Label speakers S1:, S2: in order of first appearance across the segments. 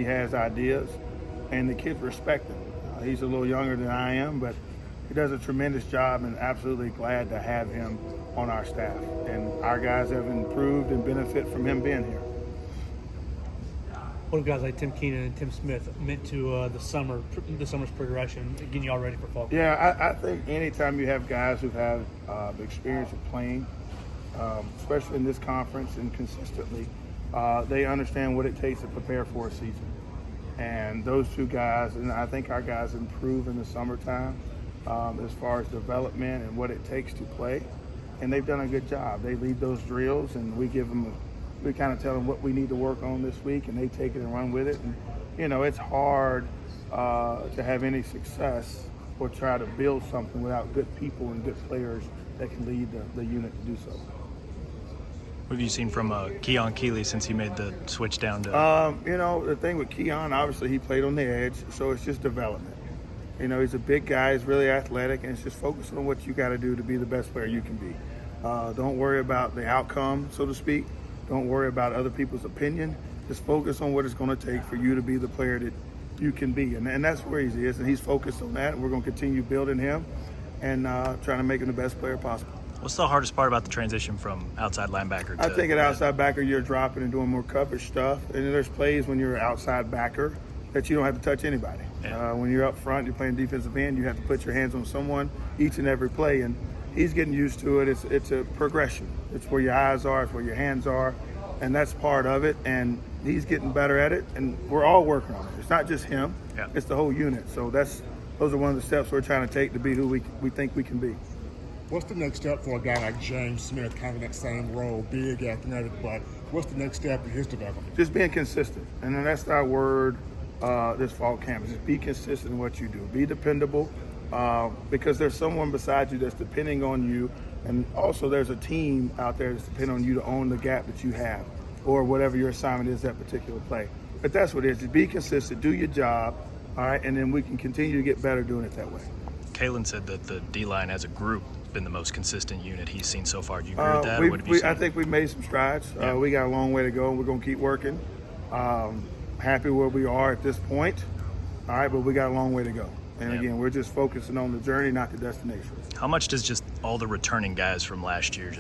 S1: He has ideas, and the kids respect him. He's a little younger than I am, but he does a tremendous job, and absolutely glad to have him on our staff. And our guys have improved and benefit from him being here.
S2: What have guys like Tim Keenan and Tim Smith meant to the summer's progression, getting you all ready for fall?
S1: Yeah, I think anytime you have guys who have experience of playing, especially in this conference and consistently, they understand what it takes to prepare for a season. And those two guys, and I think our guys improve in the summertime as far as development and what it takes to play. And they've done a good job. They lead those drills, and we kind of tell them what we need to work on this week, and they take it and run with it. And, it's hard to have any success or try to build something without good people and good players that can lead the unit to do so.
S3: What have you seen from Keon Keeley since he made the switch down to?
S1: The thing with Keon, obviously he played on the edge, so it's just development. He's a big guy, he's really athletic, and it's just focusing on what you got to do to be the best player you can be. Don't worry about the outcome, so to speak. Don't worry about other people's opinion. Just focus on what it's going to take for you to be the player that you can be. And that's where he is, and he's focused on that. And we're going to continue building him and trying to make him the best player possible.
S3: What's the hardest part about the transition from outside linebacker to
S1: I think at outside backer, you're dropping and doing more coverage stuff. And there's plays when you're an outside backer that you don't have to touch anybody.
S3: Yeah.
S1: When you're up front, you're playing defensive end, you have to put your hands on someone each and every play. And he's getting used to it. It's a progression. It's where your eyes are, it's where your hands are, and that's part of it. And he's getting better at it, and we're all working on it. It's not just him, It's the whole unit. So those are one of the steps we're trying to take to be who we think we can be.
S4: What's the next step for a guy like James Smith, kind of in that same role, big, athletic, but what's the next step in his development?
S1: Just being consistent, and then that's our word this fall camp. Just be consistent in what you do. Be dependable, because there's someone beside you that's depending on you, and also there's a team out there that's depending on you to own the gap that you have, or whatever your assignment is that particular play. But that's what it is. Just be consistent, do your job, all right, and then we can continue to get better doing it that way.
S3: Kalen said that the D-line as a group has been the most consistent unit he's seen so far. Do you agree with that? Or what have you seen?
S1: I think we've made some strides. We got a long way to go, and we're going to keep working. Happy where we are at this point, all right, but we got a long way to go. And again, we're just focusing on the journey, not the destination.
S3: How much does just all the returning guys from last year,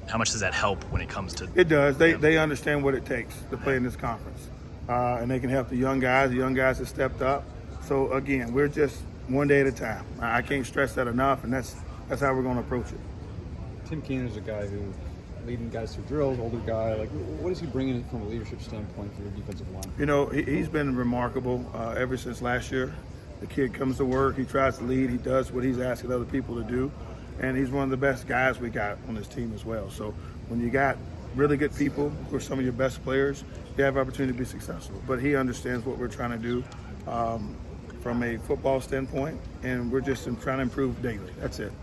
S3: how much does that help when it comes to?
S1: It does. They understand what it takes to play in this conference, and they can help the young guys that stepped up. So again, we're just one day at a time. I can't stress that enough, and that's how we're going to approach it.
S5: Tim Keenan is a guy who leading guys through drills, older guy. Like, what is he bringing from a leadership standpoint for your defensive line?
S1: He's been remarkable ever since last year. The kid comes to work, he tries to lead, he does what he's asking other people to do, and he's one of the best guys we got on this team as well. So when you got really good people who are some of your best players, you have opportunity to be successful. But he understands what we're trying to do from a football standpoint, and we're just trying to improve daily. That's it.